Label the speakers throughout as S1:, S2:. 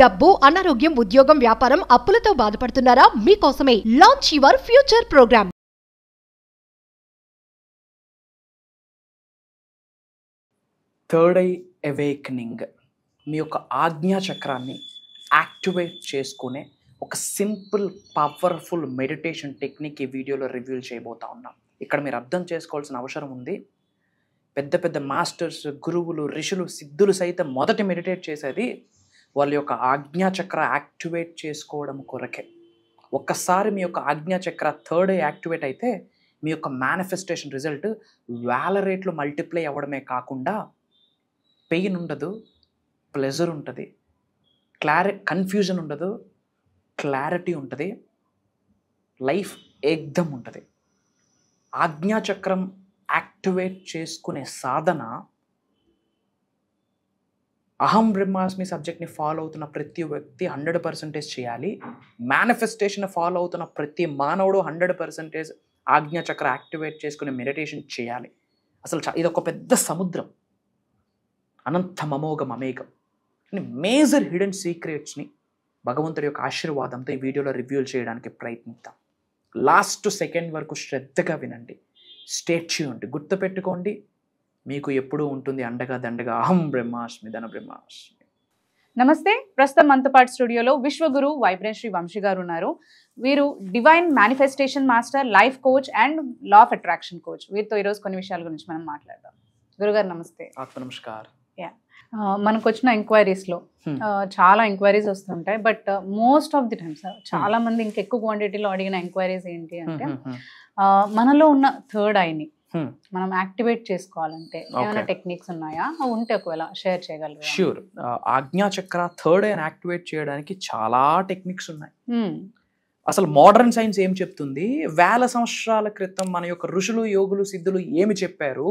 S1: డబ్బు, అనారోగ్యం, ఉద్యోగం, వ్యాపారం, అప్పులతో బాధపడుతున్నారా? మీకోసమే launch your future programme.
S2: Third eye awakening మీ యొక్క ఆజ్ఞా చక్రాన్ని యాక్టివేట్ చేసుకునే ఒక సింపుల్ పవర్ఫుల్ మెడిటేషన్ టెక్నిక్ ఈ వీడియోలో రివ్యూ చేయబోతా ఉన్నాం. ఇక్కడ మీరు అర్థం చేసుకోవాల్సిన అవసరం ఉంది. పెద్ద పెద్ద మాస్టర్స్, గురువులు, ఋషులు, సిద్ధులు సైతం మొదటి మెడిటేట్ చేసేది వాళ్ళ యొక్క ఆజ్ఞాచక్ర యాక్టివేట్ చేసుకోవడం కొరకే. ఒక్కసారి మీ యొక్క ఆజ్ఞాచక్ర థర్డ్ ఐ యాక్టివేట్ అయితే మీ యొక్క మేనిఫెస్టేషన్ రిజల్ట్ వేల రేట్లు మల్టిప్లై అవ్వడమే కాకుండా పెయిన్ ఉండదు, ప్లెజర్ ఉంటుంది, కన్ఫ్యూజన్ ఉండదు, క్లారిటీ ఉంటుంది, లైఫ్ ఏకదం ఉంటుంది. ఆజ్ఞాచక్రం యాక్టివేట్ చేసుకునే సాధన అహం బ్రహ్మాస్మి సబ్జెక్ట్ని ఫాలో అవుతున్న ప్రతి వ్యక్తి 100% చేయాలి. మేనిఫెస్టేషన్ ఫాలో అవుతున్న ప్రతి మానవుడు 100% ఆజ్ఞాచక్ర యాక్టివేట్ చేసుకునే మెడిటేషన్ చేయాలి. అసలు ఇది ఒక పెద్ద సముద్రం, అనంతం అమోఘం అమేఘం అని మేజర్ హిడెన్ సీక్రెట్స్ని భగవంతుడి యొక్క ఆశీర్వాదంతో ఈ వీడియోలో రివ్యూల్ చేయడానికి ప్రయత్నిద్దాం. లాస్ట్ సెకండ్ వరకు శ్రద్ధగా వినండి, స్టే ట్యూన్డ్. గుర్తుపెట్టుకోండి, మీకు ఎప్పుడూ ఉంటుంది అండగా దండగా అహం బ్రహ్మాస్మి ధన బ్రహ్మాస్మి.
S3: నమస్తే. ప్రస్తుతం మనతో పాటు స్టూడియోలో విశ్వగురు వైబ్రెంట్ శ్రీ వంశీ గారు ఉన్నారు. వీరు divine manifestation master, life coach and law of attraction coach. వీరితో ఈరోజు కొన్ని విషయాల గురించి మనం మాట్లాడదాం. గురుగారు నమస్తే.
S2: ఆత్మ నమస్కారం.
S3: మనకు వచ్చిన ఎంక్వైరీస్లో చాలా ఎంక్వైరీస్ వస్తుంటాయి, but most of the times చాలా మంది ఇంకెక్కువ క్వాంటిటీలో అడిగిన ఎంక్వైరీస్ ఏంటి అంటే మనలో ఉన్న థర్డ్ ఐని మనం యాక్టివేట్ చేసుకోవాలంటే ఏమైనా టెక్నిక్స్ ఉన్నాయా? ఉంటే ఒకవేళ షేర్ చేయగలరు?
S2: ష్యూర్. ఆజ్ఞాచక్ర థర్డ్ ఐని యాక్టివేట్ చేయడానికి చాలా టెక్నిక్స్ ఉన్నాయి. అసలు మోడర్న్ సైన్స్ ఏం చెప్తుంది, వేల సంవత్సరాల క్రితం మన యొక్క ఋషులు, యోగులు, సిద్ధులు ఏమి చెప్పారు,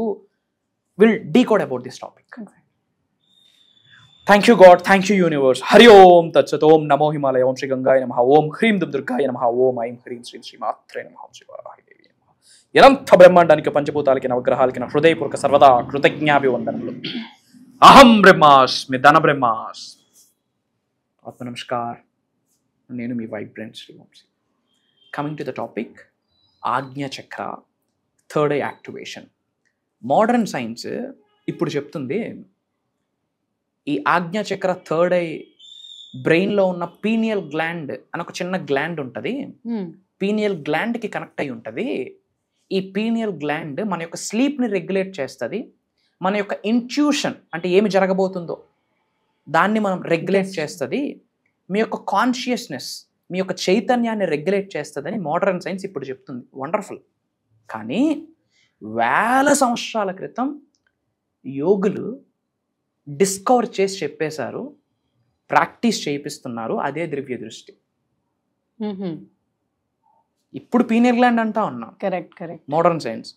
S2: will decode about this topic. Thank you God, thank you universe. Hari ఓం తత్సత్. ఓం నమో హిమాలయ, ఓం శ్రీ గంగాయ నమః, ఓం హ్రీం దుర్గాయ నమః, ఓం ఐం హ్రీం శ్రీం శ్రీమాత్రే నమః, ఓం శివాయ దేవి నమః. అనంత బ్రహ్మాండానికి, పంచభూతాలకి, నవగ్రహాలకి నా హృదయపూర్వక సర్వదా కృతజ్ఞాభివందనములు. అహం బ్రహ్మాస్మి ధన బ్రహ్మాస్మి. ఆత్మ నమస్కార్. నేను మీ vibrant Shri Vamshi. Coming to the topic, ఆజ్ఞాచక్ర third eye activation. Modern science ఇప్పుడు చెప్తుంది ఈ ఆజ్ఞాచక్ర థర్డ్ ఐ బ్రెయిన్లో ఉన్న పీనియల్ గ్లాండ్ అని ఒక చిన్న గ్లాండ్ ఉంటుంది, పీనియల్ గ్లాండ్కి కనెక్ట్ అయి ఉంటుంది. ఈ పీనియల్ గ్లాండ్ మన యొక్క స్లీప్ని రెగ్యులేట్ చేస్తుంది. మన యొక్క ఇంట్యూషన్ అంటే ఏమి జరగబోతుందో దాన్ని మనం రెగ్యులేట్ చేస్తుంది. మీ యొక్క కాన్షియస్నెస్, మీ యొక్క చైతన్యాన్ని రెగ్యులేట్ చేస్తుందని మోడర్న్ సైన్స్ ఇప్పుడు చెప్తుంది. వండర్ఫుల్. కానీ వేల సంవత్సరాల క్రితం యోగులు డిస్కవర్ చేసి చెప్పేశారు, ప్రాక్టీస్ చేయిస్తున్నారు. అదే దివ్య దృష్టి. ఇప్పుడు పీనియల్ గ్లాండ్ అంటా ఉన్నాం.
S3: Correct correct.
S2: మోడర్న్ సైన్స్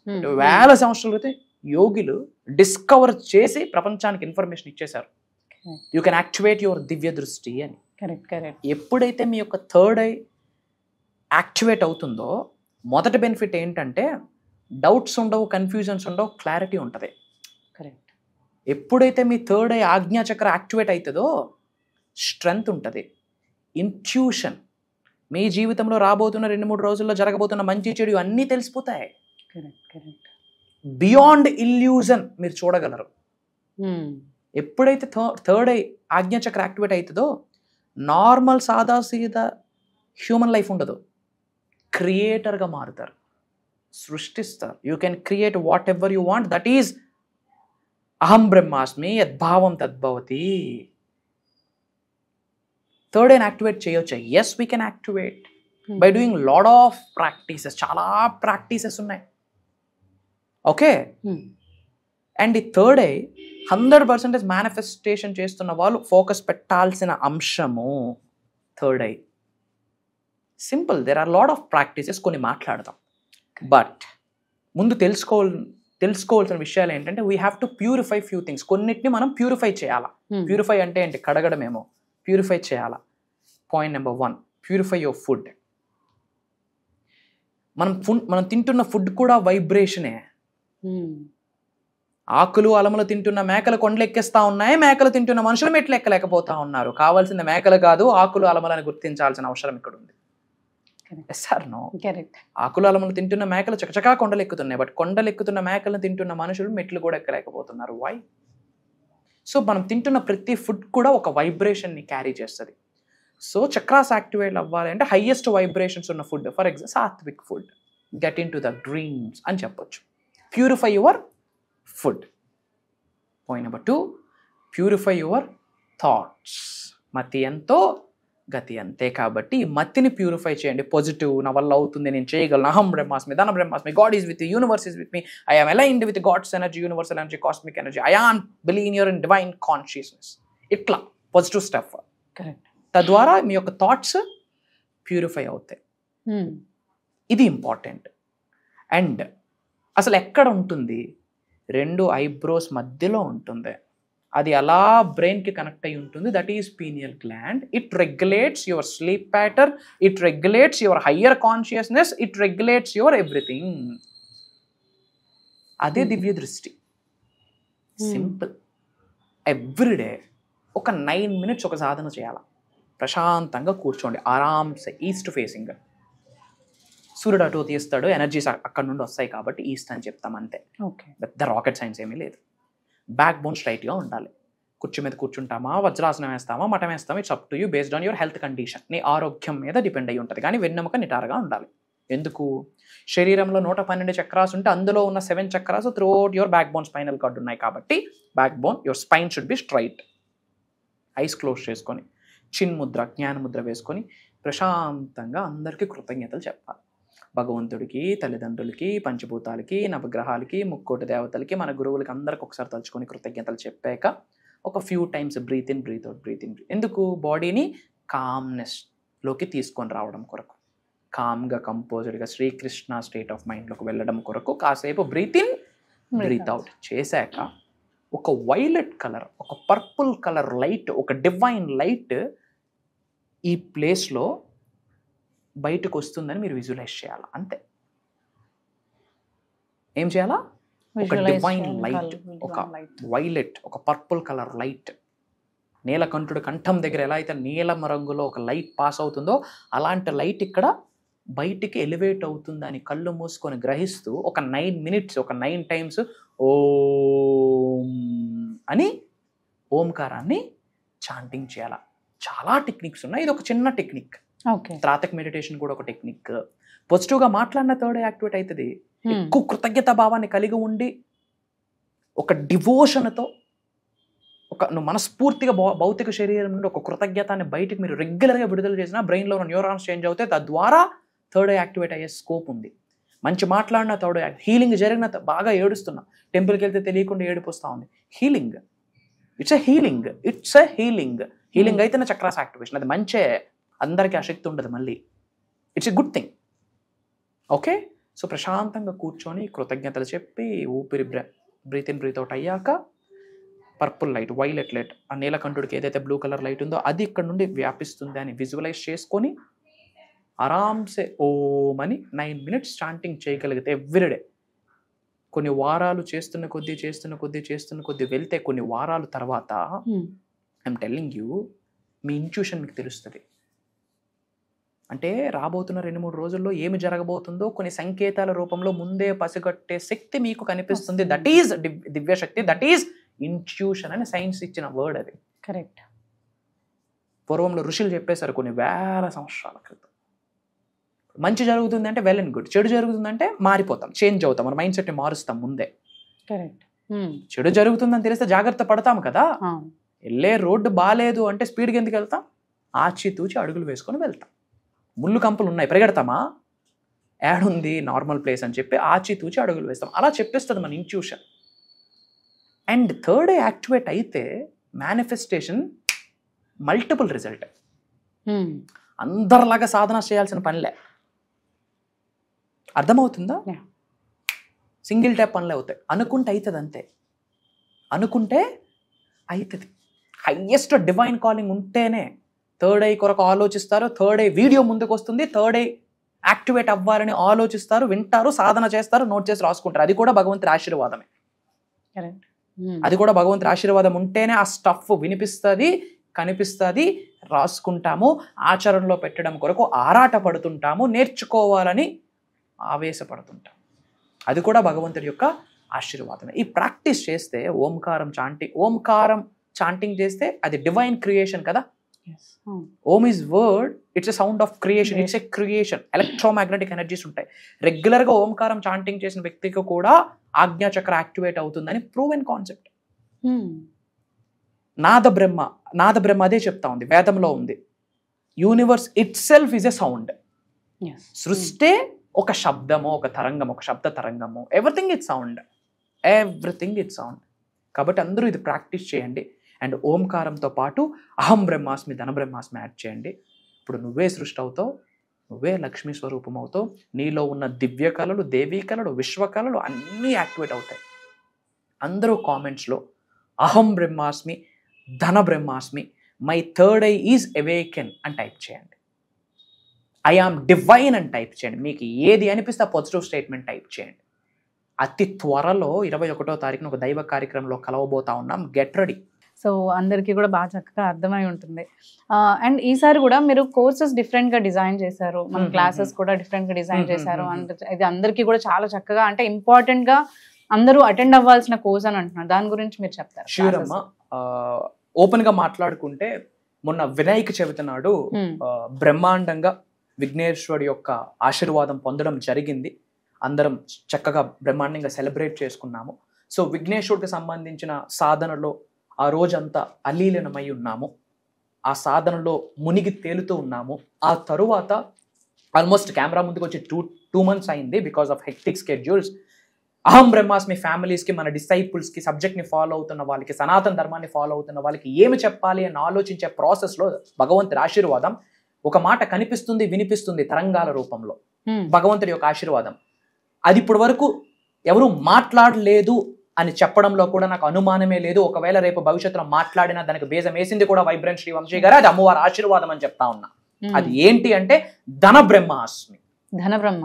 S2: వేల సంవత్సరాల క్రితం యోగులు డిస్కవర్ చేసి ప్రపంచానికి ఇన్ఫర్మేషన్ ఇచ్చేశారు, యూ కెన్ యాక్టివేట్ యువర్ దివ్య దృష్టి అని.
S3: Correct correct.
S2: ఎప్పుడైతే మీ యొక్క థర్డ్ ఐ యాక్టివేట్ అవుతుందో మొదటి బెనిఫిట్ ఏంటంటే డౌట్స్ ఉండవు, కన్ఫ్యూజన్స్ ఉండవు, క్లారిటీ ఉంటుంది.
S3: కరెక్ట్.
S2: ఎప్పుడైతే మీ థర్డ్ ఐ ఆజ్ఞాచక్ర యాక్టివేట్ అవుతుందో స్ట్రెంగ్త్ ఉంటుంది, ఇంట్యూషన్, మీ జీవితంలో రాబోతున్న 2-3 రోజుల్లో జరగబోతున్న మంచి చెడు అన్నీ తెలిసిపోతాయి.
S3: Correct correct.
S2: బియాండ్ ఇల్యూజన్ మీరు చూడగలరు. ఎప్పుడైతే థర్డ్ ఐ ఆజ్ఞాచక్ర యాక్టివేట్ అవుతుందో నార్మల్ సాదా సీదా హ్యూమన్ లైఫ్ ఉండదు, క్రియేటర్గా మారుతారు, సృష్టిస్తారు. You can create whatever you want. That is అహం బ్రహ్మాస్మి, యద్భావం తద్భవతి. థర్డ్ ఐని యాక్టివేట్ చేయొచ్చా? Yes, we can activate by doing lot of practices. చాలా ప్రాక్టీసెస్ ఉన్నాయి. ఓకే. అండ్ ఈ థర్డ్ ఐ 100% మేనిఫెస్టేషన్ చేస్తున్న వాళ్ళు ఫోకస్ పెట్టాల్సిన అంశము third eye. Simple, there are lot of practices. కొన్ని మాట్లాడదాం, బట్ ముందు తెలుసుకోవాల్సిన విషయాలు ఏంటంటే we have to purify few things. కొన్నిటిని మనం ప్యూరిఫై చేయాలా. ప్యూరిఫై అంటే ఏంటి? కడగడమేమో. ప్యూరిఫై చేయాలా. Point number 1, purify your food. మనం తింటున్న ఫుడ్ కూడా వైబ్రేషనే. ఆకులు అలములు తింటున్న మేకలు కొండలు ఎక్కేస్తా ఉన్నాయి, మేకలు తింటున్న మనుషులు మెట్లు ఎక్కలేకపోతా ఉన్నారు. కావాల్సిన మేకలు కాదు ఆకులు అలములని గుర్తించాల్సిన అవసరం ఇక్కడ ఉంది. సార్ నో, ఆకులు అలములు తింటున్న మేకలు చకచకా కొండలు ఎక్కుతున్నాయి, బట్ కొండలు ఎక్కుతున్న మేకలను తింటున్న మనుషులు మెట్లు కూడా ఎక్కలేకపోతున్నారు. వై? సో మనం తింటున్న ప్రతి ఫుడ్ కూడా ఒక వైబ్రేషన్ని క్యారీ చేస్తుంది. సో చక్రాస్ యాక్టివేట్ అవ్వాలి అంటే హైయెస్ట్ వైబ్రేషన్స్ ఉన్న food, for example sattvic food, get into the dreams అని చెప్పొచ్చు. Purify your food. Point number 2, purify your thoughts. మతి ఎంతో గతి అంతే. కాబట్టి మతిని ప్యూరిఫై చేయండి. పాజిటివ్, నా వల్ల అవుతుంది, నేను చేయగలను, అహం బ్రహ్మాస్మి, ధన బ్రహ్మాస్మి, God is with you, universe is with me, I am aligned with God's energy, universal energy, cosmic energy, I am believe in divine consciousness. ఇట్లా పాజిటివ్ స్టెప్. తద్వారా మీ యొక్క థాట్స్ ప్యూరిఫై అవుతాయి. ఇది ఇంపార్టెంట్. అండ్ అసలు ఎక్కడ ఉంటుంది? 2 ఐబ్రోస్ మధ్యలో ఉంటుంది. అది అలా బ్రెయిన్కి కనెక్ట్ అయి ఉంటుంది. That is pineal gland. It regulates your sleep pattern, it regulates your higher consciousness, it regulates your everything. అదే దివ్య దృష్టి. సింపుల్. ఎవ్రీడే ఒక 9 minutes ఒక సాధన చేయాలి. ప్రశాంతంగా కూర్చోండి, ఆరామ్సే, ఈస్ట్ ఫేసింగ్. సూర్యుడు అటు తీస్తాడు, ఎనర్జీస్ అక్కడ నుండి వస్తాయి కాబట్టి ఈస్ట్ అని చెప్తాం అంతే. పెద్ద రాకెట్ సైన్స్ ఏమీ లేదు. బ్యాక్ బోన్ స్ట్రైట్గా ఉండాలి. కుర్చీ మీద కూర్చుంటామా, వజ్రాసనం వేస్తామా, మఠం వేస్తామా, it's up to you, based on your health condition. నీ ఆరోగ్యం మీద డిపెండ్ అయ్యి ఉంటుంది. కానీ వెన్నెముక నిటారుగా ఉండాలి. ఎందుకు? శరీరంలో 112 చక్రాస్ ఉంటే అందులో ఉన్న 7 chakras through out your back bone, spinal cord ఉన్నాయి కాబట్టి back bone, your spine should be straight. Eyes close చేసుకొని చిన్ ముద్ర, జ్ఞాన ముద్ర వేసుకొని ప్రశాంతంగా అందరికీ కృతజ్ఞతలు చెప్పాలి. భగవంతుడికి, తల్లిదండ్రులకి, పంచభూతాలకి, నవగ్రహాలకి, ముక్కోటి దేవతలకి, మన గురువులకి అందరికి ఒకసారి తలుచుకొని కృతజ్ఞతలు చెప్పాక ఒక few times breathe in, breathe out, breathe in. ఎందుకు? బాడీని కామ్నెస్లోకి తీసుకొని రావడం కొరకు, కామ్గా, కంపోజ్డ్గా శ్రీకృష్ణ స్టేట్ ఆఫ్ మైండ్లోకి వెళ్ళడం కొరకు కాసేపు బ్రీత్ ఇన్, బ్రీత్ అవుట్ చేశాక ఒక వైలెట్ కలర్, ఒక పర్పుల్ కలర్ లైట్, ఒక డివైన్ లైట్ ఈ ప్లేస్లో బయటకు వస్తుందని మీరు విజువలైజ్ చేయాలా. అంతే. ఏం చేయాలా? ఒక డివైన్ లైట్, ఒక వైలెట్, ఒక పర్పుల్ కలర్ లైట్. నీలకంఠుడు కంఠం దగ్గర ఎలా అయితే నీలం రంగులో ఒక లైట్ పాస్ అవుతుందో అలాంటి లైట్ ఇక్కడ బయటికి ఎలివేట్ అవుతుందని కళ్ళు మూసుకొని గ్రహిస్తూ ఒక 9 minutes, ఒక 9 times ఓం అని ఓంకారాన్ని చాంటింగ్ చేయాలా. చాలా టెక్నిక్స్ ఉన్నాయి. ఇది ఒక చిన్న టెక్నిక్. త్రాతక్ మెడిటేషన్ కూడా ఒక టెక్నిక్. పాజిటివ్గా మాట్లాడిన థర్డ్ యాక్టివేట్ అవుతుంది. ఎక్కువ కృతజ్ఞత భావాన్ని కలిగి ఉండి ఒక డివోషన్తో నువ్వు మనస్ఫూర్తిగా భౌతిక శరీరం నుండి ఒక కృతజ్ఞతాన్ని బయటికి మీరు రెగ్యులర్గా విడుదల చేసినా బ్రెయిన్లో ఉన్న న్యూరాన్స్ చేంజ్ అవుతాయి. తద్వారా థర్డ్ యాక్టివేట్ అయ్యే స్కోప్ ఉంది. మంచి మాట్లాడిన థర్డ్ హీలింగ్ జరిగిన, బాగా ఏడుస్తున్నా, టెంపుల్కి వెళ్తే తెలియకుండా ఏడుపు వస్తూ ఉంది, healing. It's a healing, it's a healing. Healing అయితేనే చక్రాస్ యాక్టివేషన్. అది మంచే, అందరికీ ఆసక్తి ఉండదు మళ్ళీ. It's a good thing. Okay. So ప్రశాంతంగా కూర్చొని కృతజ్ఞతలు చెప్పి ఊపిరి బ్రీత్ ఇన్, బ్రీత్ అవుట్ అయ్యాక పర్పుల్ లైట్, వైలెట్ లైట్, ఆ నీలకంఠుడికి ఏదైతే బ్లూ కలర్ లైట్ ఉందో అది ఇక్కడ నుండి వ్యాపిస్తుంది అని విజువలైజ్ చేసుకొని ఆరామ్సే ఓం అని 9 minutes చాంటింగ్ చేయగలిగితే ఎవ్రీడే, కొన్ని వారాలు చేస్తున్న కొద్దీ వెళ్తే కొన్ని వారాల తర్వాత I'm telling you, me intuition మీకు తెలుస్తుంది. అంటే రాబోతున్న 2-3 రోజుల్లో ఏమి జరగబోతుందో కొన్ని సంకేతాల రూపంలో ముందే పసిగట్టే శక్తి మీకు కనిపిస్తుంది. That is Divya Shakti, that is intuition అని సైన్స్ ఇచ్చిన వర్డ్ అది.
S3: కరెక్ట్.
S2: పూర్వంలో ఋషులు చెప్పేశారు కొన్ని వేల సంవత్సరాల క్రితం. మంచి జరుగుతుంది అంటే వెల్ అండ్ గుడ్, చెడు జరుగుతుందంటే మారిపోతాం, చేంజ్ అవుతాం, మన మైండ్ సెట్ని మారుస్తాం ముందే.
S3: కరెక్ట్.
S2: చెడు జరుగుతుందని తెలిస్తే జాగ్రత్త పడతాం కదా. వెళ్ళే రోడ్డు బాగాలేదు అంటే స్పీడ్గా ఎందుకు వెళ్తాం? ఆచితూచి అడుగులు వేసుకొని వెళ్తాం. ముళ్ళు కంపలు ఉన్నాయి, పరిగెడతామా? యాడ్ ఉంది నార్మల్ ప్లేస్ అని చెప్పి ఆచితూచి అడుగులు వేస్తాం. అలా చెప్పేస్తుంది మన ఇంట్యూషన్. అండ్ థర్డ్ యాక్టివేట్ అయితే మేనిఫెస్టేషన్ మల్టిపుల్ రిజల్ట్. అందరిలాగా సాధన చేయాల్సిన పనిలే. అర్థమవుతుందా? సింగిల్ ట్యాప్ పనులే అవుతాయి. అనుకుంటే అవుతుంది, అంతే. అనుకుంటే అవుతుంది. హైయెస్ట్ డివైన్ కాలింగ్ ఉంటేనే థర్డ్ ఐ కొరకు ఆలోచిస్తారు, థర్డ్ ఐ వీడియో ముందుకు వస్తుంది, థర్డ్ ఐ యాక్టివేట్ అవ్వాలని ఆలోచిస్తారు, వింటారు, సాధన చేస్తారు, నోట్ చేసి రాసుకుంటారు. అది కూడా భగవంతుడి ఆశీర్వాదమే. అది కూడా భగవంతుడి ఆశీర్వాదం ఉంటేనే ఆ స్టఫ్ వినిపిస్తుంది, కనిపిస్తుంది, రాసుకుంటాము, ఆచరణలో పెట్టడం కొరకు ఆరాట పడుతుంటాము, నేర్చుకోవాలని ఆవేశపడుతుంటాము. అది కూడా భగవంతుడి యొక్క ఆశీర్వాదమే. ఈ ప్రాక్టీస్ చేస్తే ఓంకారం చాంటింగ్ చేస్తే అది డివైన్ క్రియేషన్ కదా. Om is word, it's a sound of creation, it's a creation. Electromagnetic energies ఉంటాయి. రెగ్యులర్గా ఓంకారం చాంటింగ్ చేసిన వ్యక్తికి కూడా ఆజ్ఞాచక్ర యాక్టివేట్ అవుతుందని ప్రూవెన్ కాన్సెప్ట్. నాద బ్రహ్మ అదే చెప్తా ఉంది, వేదంలో ఉంది. Universe itself is a sound. సృష్టి ఒక శబ్దము, ఒక తరంగము, ఒక శబ్ద తరంగము. Everything it sound. కాబట్టి అందరూ ఇది ప్రాక్టీస్ చేయండి. అండ్ ఓంకారంతో పాటు అహం బ్రహ్మాస్మి, ధన బ్రహ్మాస్మి యాడ్ చేయండి. ఇప్పుడు నువ్వే సృష్టి అవుతావు, నువ్వే లక్ష్మీ స్వరూపం అవుతావు. నీలో ఉన్న దివ్య కళలు, దేవీ కళలు, విశ్వకళలు అన్నీ యాక్టివేట్ అవుతాయి. అందరూ కామెంట్స్లో అహం బ్రహ్మాస్మి, ధన బ్రహ్మాస్మి, my third I is awaken అని టైప్ చేయండి. ఐ ఆమ్ డివైన్ అని టైప్ చేయండి. మీకు ఏది అనిపిస్తే పాజిటివ్ స్టేట్మెంట్ టైప్ చేయండి. అతి త్వరలో 21వ తారీఖున ఒక దైవ కార్యక్రమంలో కలవబోతా ఉన్నాం. Get ready.
S3: సో అందరికీ కూడా బాగా చక్కగా అర్థమై ఉంటుంది. అండ్ ఈసారి కూడా మీరు కోర్సెస్ డిఫరెంట్గా డిజైన్ చేశారు, మన క్లాసెస్ కూడా డిఫరెంట్గా డిజైన్ చేశారు. అండ్ ఇది అందరికీ కూడా చాలా చక్కగా, అంటే ఇంపార్టెంట్గా అందరూ అటెండ్ అవ్వాల్సిన కోర్స్ అని అంటున్నారు. దాని గురించి మీరు చెప్తారు?
S2: ష్యూర్ అమ్మా. ఓపెన్గా మాట్లాడుకుంటే మొన్న వినాయక చవితి నాడు బ్రహ్మాండంగా విఘ్నేశ్వరుడి యొక్క ఆశీర్వాదం పొందడం జరిగింది. అందరం చక్కగా బ్రహ్మాండంగా సెలబ్రేట్ చేసుకున్నాము. సో విఘ్నేశ్వరుడికి సంబంధించిన సాధనలో ఆ రోజంతా అలీలనమై ఉన్నాము. ఆ సాధనలో మునిగి తేలుతూ ఉన్నాము. ఆ తరువాత ఆల్మోస్ట్ కెమెరా ముందుకు వచ్చి 2 months అయింది బికాస్ ఆఫ్ హెక్టిక్ స్కెడ్యూల్స్. అహం బ్రహ్మాస్మి ఫ్యామిలీస్కి, మన డిసైపుల్స్కి, సబ్జెక్ట్ని ఫాలో అవుతున్న వాళ్ళకి, సనాతన ధర్మాన్ని ఫాలో అవుతున్న వాళ్ళకి ఏమి చెప్పాలి అని ఆలోచించే ప్రాసెస్లో భగవంతుడి ఆశీర్వాదం ఒక మాట కనిపిస్తుంది, వినిపిస్తుంది తరంగాల రూపంలో. భగవంతుడి యొక్క ఆశీర్వాదం అది ఇప్పటి వరకు ఎవరు మాట్లాడలేదు అని చెప్పడంలో కూడా నాకు అనుమానమే లేదు. ఒకవేళ రేపు భవిష్యత్తులో మాట్లాడినా దానికి బేజం వేసింది కూడా వైబ్రెంట్ శ్రీ వంశీ గారు. అది అమ్మవారి ఆశీర్వాదం అని చెప్తా ఉన్నా. అది ఏంటి అంటే ధన బ్రహ్మాస్మి.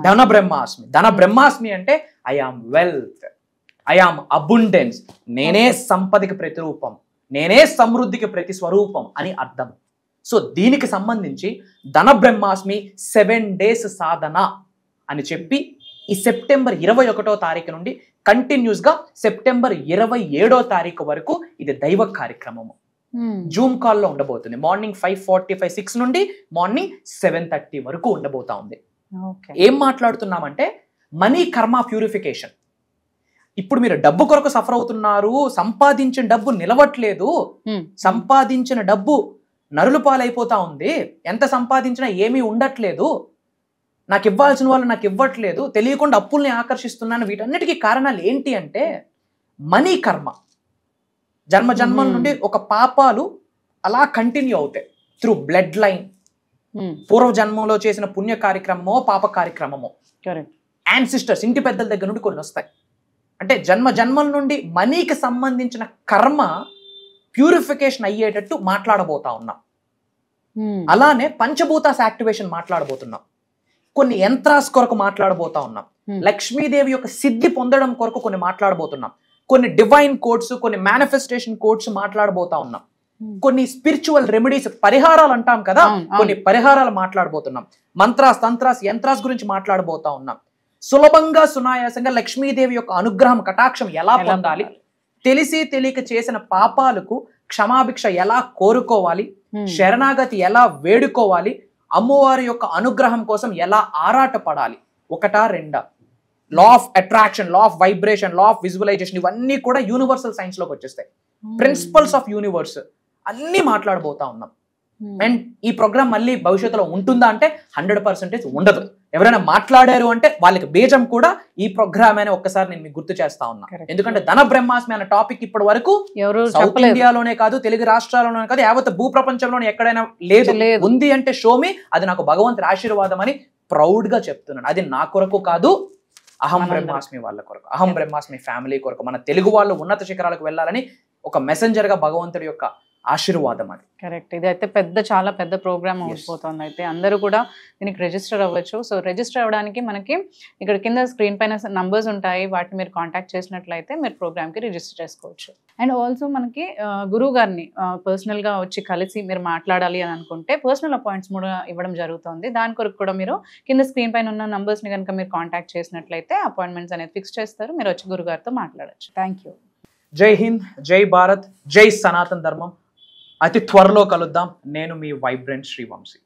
S2: ధన బ్రహ్మాస్మి అంటే I am wealth, I am abundance. నేనే సంపదకి ప్రతిరూపం, నేనే సమృద్ధికి ప్రతి స్వరూపం అని అర్థం. సో దీనికి సంబంధించి ధన బ్రహ్మాస్మి 7 days సాధన అని చెప్పి ఈ సెప్టెంబర్ 21వ తారీఖు నుండి కంటిన్యూస్గా సెప్టెంబర్ 27వ తారీఖు వరకు ఇది దైవ కార్యక్రమము. జూమ్ కాల్లో ఉండబోతుంది. మార్నింగ్ 5:45, 6 నుండి మార్నింగ్ 7:30 వరకు ఉండబోతా ఉంది. ఏం మాట్లాడుతున్నామంటే మనీ కర్మ ప్యూరిఫికేషన్. ఇప్పుడు మీరు డబ్బు కొరకు సఫర్ అవుతున్నారు, సంపాదించిన డబ్బు నిలవట్లేదు, సంపాదించిన డబ్బు నరులు పాలైపోతా ఉంది, ఎంత సంపాదించినా ఏమీ ఉండట్లేదు, నాకు ఇవ్వాల్సిన వాళ్ళు నాకు ఇవ్వట్లేదు, తెలియకుండా అప్పుల్ని ఆకర్షిస్తున్నాను. వీటన్నిటికీ కారణాలు ఏంటి అంటే మనీ కర్మ. జన్మ జన్మల నుండి ఒక పాపాలు అలా కంటిన్యూ అవుతాయి త్రూ బ్లడ్ లైన్. పూర్వ జన్మంలో చేసిన పుణ్య కార్యక్రమమో పాప కార్యక్రమమో, యాన్సిస్టర్స్, ఇంటి పెద్దల దగ్గర నుండి కొన్ని వస్తాయి. అంటే జన్మ జన్మల నుండి మనీకి సంబంధించిన కర్మ ప్యూరిఫికేషన్ అయ్యేటట్టు మాట్లాడబోతా ఉన్నాం. అలానే పంచభూతాస్ యాక్టివేషన్ మాట్లాడబోతున్నాం. కొన్ని యంత్రాస్ కొరకు మాట్లాడబోతా ఉన్నాం. లక్ష్మీదేవి యొక్క సిద్ధి పొందడం కొరకు కొన్ని మాట్లాడబోతున్నాం. కొన్ని డివైన్ కోడ్స్, కొన్ని మేనిఫెస్టేషన్ కోడ్స్ మాట్లాడబోతా ఉన్నాం. కొన్ని స్పిరిచువల్ రెమెడీస్, పరిహారాలు అంటాం కదా, కొన్ని పరిహారాలు మాట్లాడబోతున్నాం. మంత్రాస్, తంత్రాస్, యంత్రాస్ గురించి మాట్లాడబోతా ఉన్నాం. సులభంగా సునాయాసంగా లక్ష్మీదేవి యొక్క అనుగ్రహం, కటాక్షం ఎలా పొందాలి, తెలిసి తెలియక చేసిన పాపాలకు క్షమాభిక్ష ఎలా కోరుకోవాలి, శరణాగతి ఎలా వేడుకోవాలి, అమ్మవారి యొక్క అనుగ్రహం కోసం ఎలా ఆరాటపడాలి, 1, 2 law of attraction, law of vibration, law of visualization, ఇవన్నీ కూడా యూనివర్సల్ సైన్స్ లోకి వచ్చేస్తాయి. ప్రిన్సిపల్స్ ఆఫ్ యూనివర్స్ అన్ని మాట్లాడబోతా ఉన్నాం. అండ్ ఈ ప్రోగ్రామ్ మళ్ళీ భవిష్యత్తులో ఉంటుందా అంటే 100% ఉండదు. ఎవరైనా మాట్లాడారు అంటే వాళ్ళకి బీజం కూడా ఈ ప్రోగ్రామ్ అని ఒక్కసారి నేను మీకు గుర్తు చేస్తా ఉన్నా. ఎందుకంటే ధన బ్రహ్మాస్మి అనే టాపిక్ ఇప్పటి వరకు సౌత్ ఇండియాలోనే కాదు, తెలుగు రాష్ట్రాల్లోనే కాదు, యావత్ భూప్రపంచంలోనే ఎక్కడైనా లేదు. ఉంది అంటే షోమి, అది నాకు భగవంతుడి ఆశీర్వాదం అని ప్రౌడ్ గా చెప్తున్నాను. అది నా కొరకు కాదు, అహం బ్రహ్మాస్మి వాళ్ళ కొరకు, అహం బ్రహ్మాస్మి ఫ్యామిలీ కొరకు, మన తెలుగు వాళ్ళు ఉన్నత శిఖరాలకు వెళ్ళాలని ఒక మెసెంజర్ గా భగవంతుడి యొక్క ఆశీర్వాదం అది.
S3: కరెక్ట్. ఇది అయితే చాలా పెద్ద ప్రోగ్రామ్ అయిపోతుంది. అయితే అందరూ కూడా దీనికి రిజిస్టర్ అవ్వచ్చు. సో రిజిస్టర్ అవ్వడానికి మనకి ఇక్కడ కింద స్క్రీన్ పైన నంబర్స్ ఉంటాయి, వాటిని మీరు కాంటాక్ట్ చేసినట్లయితే మీరు ప్రోగ్రామ్కి రిజిస్టర్ చేసుకోవచ్చు. అండ్ ఆల్సో మనకి గురువు గారిని పర్సనల్గా వచ్చి కలిసి మీరు మాట్లాడాలి అని అనుకుంటే పర్సనల్ అపాయింట్స్ కూడా ఇవ్వడం జరుగుతుంది. దాని కొరకు కూడా మీరు కింద స్క్రీన్ పైన ఉన్న నంబర్స్ని కనుక మీరు కాంటాక్ట్ చేసినట్లయితే అపాయింట్మెంట్స్ అనేది ఫిక్స్ చేస్తారు, మీరు వచ్చి గురుగారితో మాట్లాడచ్చు. Thank you.
S2: జై హింద్, జై భారత్, జై సనాతన ధర్మం. అతి త్వరలో కలుద్దాం. నేను మీ వైబ్రెంట్ శ్రీవంశీ.